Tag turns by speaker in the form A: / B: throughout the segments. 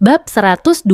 A: Bab 126.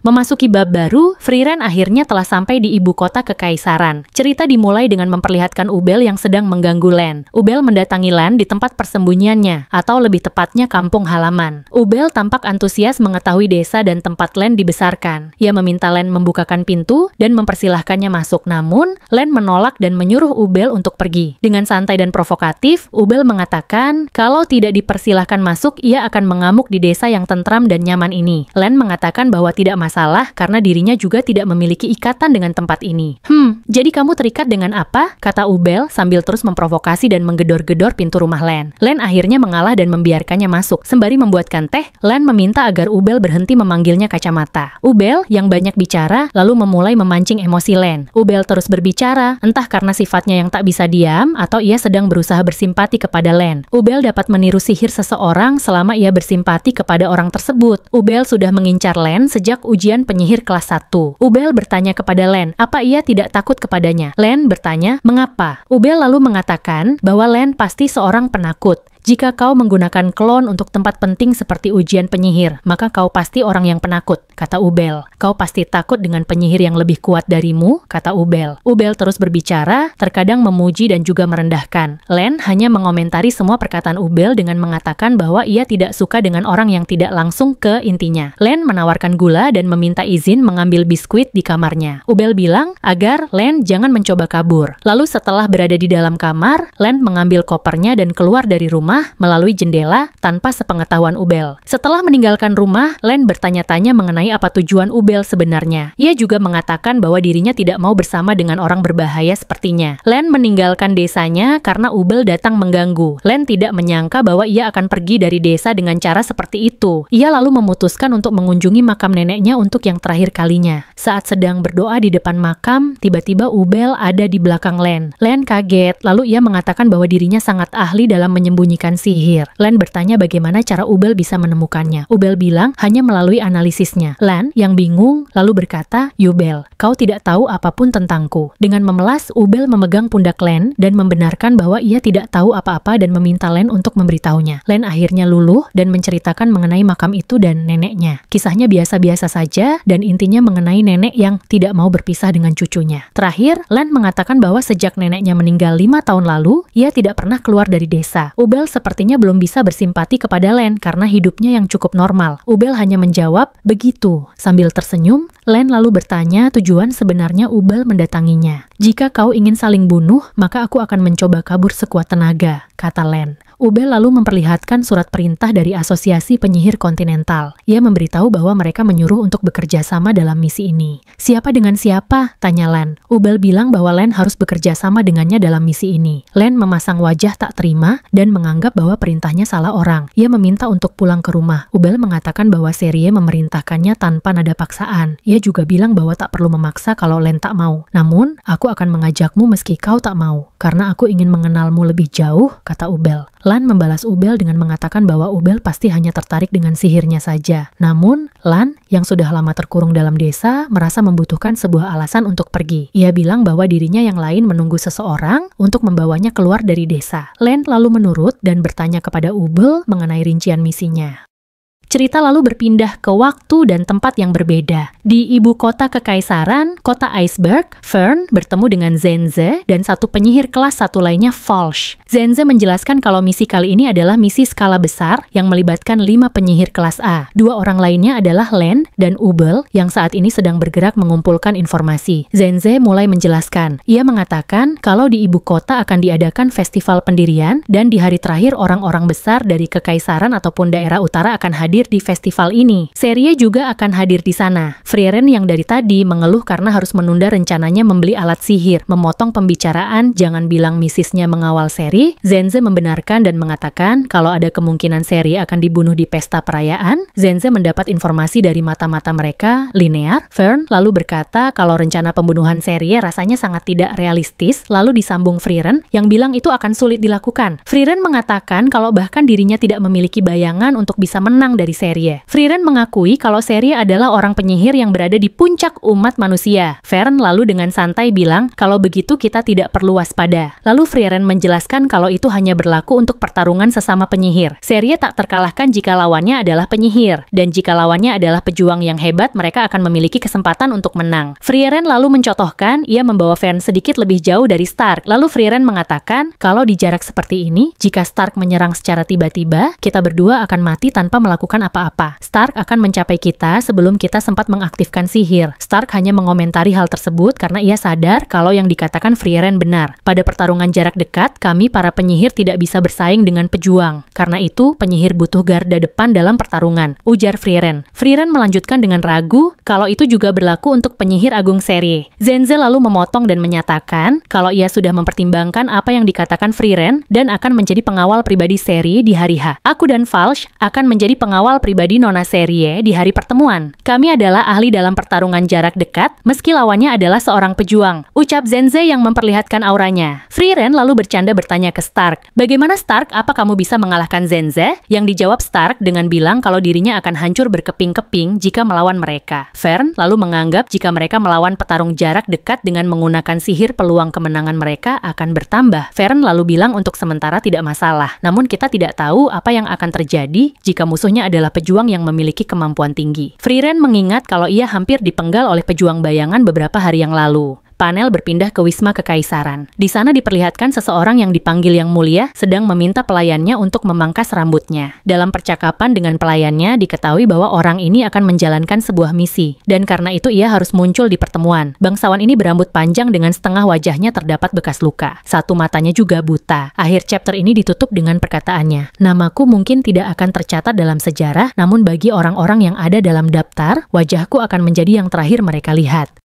A: Memasuki bab baru, Frieren akhirnya telah sampai di ibu kota kekaisaran. Cerita dimulai dengan memperlihatkan Ubel yang sedang mengganggu Len. Ubel mendatangi Len di tempat persembunyiannya, atau lebih tepatnya kampung halaman. Ubel tampak antusias mengetahui desa dan tempat Len dibesarkan. Ia meminta Len membukakan pintu dan mempersilahkannya masuk. Namun, Len menolak dan menyuruh Ubel untuk pergi. Dengan santai dan provokatif, Ubel mengatakan kalau tidak dipersilahkan masuk, ia akan mengamuk di desa yang tentram dan nyaman ini. Len mengatakan bahwa tidak masalah karena dirinya juga tidak memiliki ikatan dengan tempat ini. Jadi kamu terikat dengan apa? Kata Ubel sambil terus memprovokasi dan menggedor-gedor pintu rumah Len. Len akhirnya mengalah dan membiarkannya masuk. Sembari membuatkan teh, Len meminta agar Ubel berhenti memanggilnya kacamata. Ubel yang banyak bicara lalu memulai memancing emosi Len. Ubel terus berbicara, entah karena sifatnya yang tak bisa diam atau ia sedang berusaha bersimpati kepada Len. Ubel dapat meniru sihir seseorang selama ia bersimpati kepada orang tersebut. Ubel sudah mengincar Len sejak ujian penyihir kelas 1. Ubel bertanya kepada Len, apa ia tidak takut kepadanya? Len bertanya, mengapa? Ubel lalu mengatakan bahwa Len pasti seorang penakut. Jika kau menggunakan klon untuk tempat penting seperti ujian penyihir, maka kau pasti orang yang penakut, kata Ubel. Kau pasti takut dengan penyihir yang lebih kuat darimu, kata Ubel. Ubel terus berbicara, terkadang memuji dan juga merendahkan. Len hanya mengomentari semua perkataan Ubel dengan mengatakan bahwa ia tidak suka dengan orang yang tidak langsung ke intinya. Len menawarkan gula dan meminta izin mengambil biskuit di kamarnya. Ubel bilang agar Len jangan mencoba kabur. Lalu setelah berada di dalam kamar, Len mengambil kopernya dan keluar dari rumah melalui jendela tanpa sepengetahuan Ubel. Setelah meninggalkan rumah, Len bertanya-tanya mengenai apa tujuan Ubel sebenarnya. Ia juga mengatakan bahwa dirinya tidak mau bersama dengan orang berbahaya sepertinya. Len meninggalkan desanya karena Ubel datang mengganggu. Len tidak menyangka bahwa ia akan pergi dari desa dengan cara seperti itu. Ia lalu memutuskan untuk mengunjungi makam neneknya untuk yang terakhir kalinya. Saat sedang berdoa di depan makam, tiba-tiba Ubel ada di belakang Len. Len kaget, lalu ia mengatakan bahwa dirinya sangat ahli dalam menyembunyikan sihir. Len bertanya bagaimana cara Ubel bisa menemukannya. Ubel bilang hanya melalui analisisnya. Len yang bingung lalu berkata, Ubel, kau tidak tahu apapun tentangku. Dengan memelas, Ubel memegang pundak Len dan membenarkan bahwa ia tidak tahu apa-apa dan meminta Len untuk memberitahunya. Len akhirnya luluh dan menceritakan mengenai makam itu dan neneknya. Kisahnya biasa-biasa saja dan intinya mengenai nenek yang tidak mau berpisah dengan cucunya. Terakhir, Len mengatakan bahwa sejak neneknya meninggal 5 tahun lalu, ia tidak pernah keluar dari desa. Ubel sepertinya belum bisa bersimpati kepada Len karena hidupnya yang cukup normal. Ubel hanya menjawab, begitu. Sambil tersenyum, Len lalu bertanya tujuan sebenarnya Ubel mendatanginya. Jika kau ingin saling bunuh, maka aku akan mencoba kabur sekuat tenaga, kata Len. Ubel lalu memperlihatkan surat perintah dari Asosiasi Penyihir Kontinental. Ia memberitahu bahwa mereka menyuruh untuk bekerja sama dalam misi ini. Siapa dengan siapa? Tanya Len. Ubel bilang bahwa Len harus bekerja sama dengannya dalam misi ini. Len memasang wajah tak terima dan menganggap bahwa perintahnya salah orang. Ia meminta untuk pulang ke rumah. Ubel mengatakan bahwa Serie memerintahkannya tanpa nada paksaan. Ia juga bilang bahwa tak perlu memaksa kalau Len tak mau. Namun, aku akan mengajakmu meski kau tak mau. Karena aku ingin mengenalmu lebih jauh, kata Ubel. Lan membalas Ubel dengan mengatakan bahwa Ubel pasti hanya tertarik dengan sihirnya saja. Namun, Lan, yang sudah lama terkurung dalam desa, merasa membutuhkan sebuah alasan untuk pergi. Ia bilang bahwa dirinya yang lain menunggu seseorang untuk membawanya keluar dari desa. Len lalu menurut dan bertanya kepada Ubel mengenai rincian misinya. Cerita lalu berpindah ke waktu dan tempat yang berbeda. Di ibu kota kekaisaran, kota Iceberg, Fern bertemu dengan Zenze dan satu penyihir kelas 1 lainnya, Falsch. Zenze menjelaskan kalau misi kali ini adalah misi skala besar yang melibatkan 5 penyihir kelas A. 2 orang lainnya adalah Len dan Ubel yang saat ini sedang bergerak mengumpulkan informasi. Zenze mulai menjelaskan. Ia mengatakan kalau di ibu kota akan diadakan festival pendirian dan di hari terakhir orang-orang besar dari kekaisaran ataupun daerah utara akan hadir di festival ini. Serie juga akan hadir di sana. Frieren yang dari tadi mengeluh karena harus menunda rencananya membeli alat sihir, memotong pembicaraan, jangan bilang misisnya mengawal Serie. Zenze membenarkan dan mengatakan kalau ada kemungkinan Serie akan dibunuh di pesta perayaan. Zenze mendapat informasi dari mata-mata mereka, linear. Fern lalu berkata kalau rencana pembunuhan Serie rasanya sangat tidak realistis, lalu disambung Frieren yang bilang itu akan sulit dilakukan. Frieren mengatakan kalau bahkan dirinya tidak memiliki bayangan untuk bisa menang dari dari Serie. Frieren mengakui kalau Serie adalah orang penyihir yang berada di puncak umat manusia. Vern lalu dengan santai bilang kalau begitu kita tidak perlu waspada. Lalu Frieren menjelaskan kalau itu hanya berlaku untuk pertarungan sesama penyihir. Serie tak terkalahkan jika lawannya adalah penyihir, dan jika lawannya adalah pejuang yang hebat, mereka akan memiliki kesempatan untuk menang. Frieren lalu mencontohkan, ia membawa Vern sedikit lebih jauh dari Stark. Lalu Frieren mengatakan, kalau di jarak seperti ini, jika Stark menyerang secara tiba-tiba, kita berdua akan mati tanpa melakukan apa-apa. Stark akan mencapai kita sebelum kita sempat mengaktifkan sihir. Stark hanya mengomentari hal tersebut karena ia sadar kalau yang dikatakan Frieren benar. Pada pertarungan jarak dekat, kami para penyihir tidak bisa bersaing dengan pejuang. Karena itu, penyihir butuh garda depan dalam pertarungan, ujar Frieren. Frieren melanjutkan dengan ragu kalau itu juga berlaku untuk penyihir agung Serie. Zenze lalu memotong dan menyatakan kalau ia sudah mempertimbangkan apa yang dikatakan Frieren dan akan menjadi pengawal pribadi Serie di hari H. Aku dan Falch akan menjadi pengawal pribadi Nona Serie di hari pertemuan. Kami adalah ahli dalam pertarungan jarak dekat, meski lawannya adalah seorang pejuang, ucap Zenze yang memperlihatkan auranya. Frieren lalu bercanda bertanya ke Stark, bagaimana Stark, apa kamu bisa mengalahkan Zenze? Yang dijawab Stark dengan bilang kalau dirinya akan hancur berkeping-keping jika melawan mereka. Vern lalu menganggap jika mereka melawan petarung jarak dekat dengan menggunakan sihir, peluang kemenangan mereka akan bertambah. Vern lalu bilang untuk sementara tidak masalah, namun kita tidak tahu apa yang akan terjadi jika musuhnya adalah pejuang yang memiliki kemampuan tinggi. Frieren mengingat kalau ia hampir dipenggal oleh pejuang bayangan beberapa hari yang lalu. Panel berpindah ke Wisma Kekaisaran. Di sana diperlihatkan seseorang yang dipanggil Yang Mulia sedang meminta pelayannya untuk memangkas rambutnya. Dalam percakapan dengan pelayannya, diketahui bahwa orang ini akan menjalankan sebuah misi, dan karena itu ia harus muncul di pertemuan. Bangsawan ini berambut panjang dengan setengah wajahnya terdapat bekas luka. Satu matanya juga buta. Akhir chapter ini ditutup dengan perkataannya, namaku mungkin tidak akan tercatat dalam sejarah, namun bagi orang-orang yang ada dalam daftar, wajahku akan menjadi yang terakhir mereka lihat.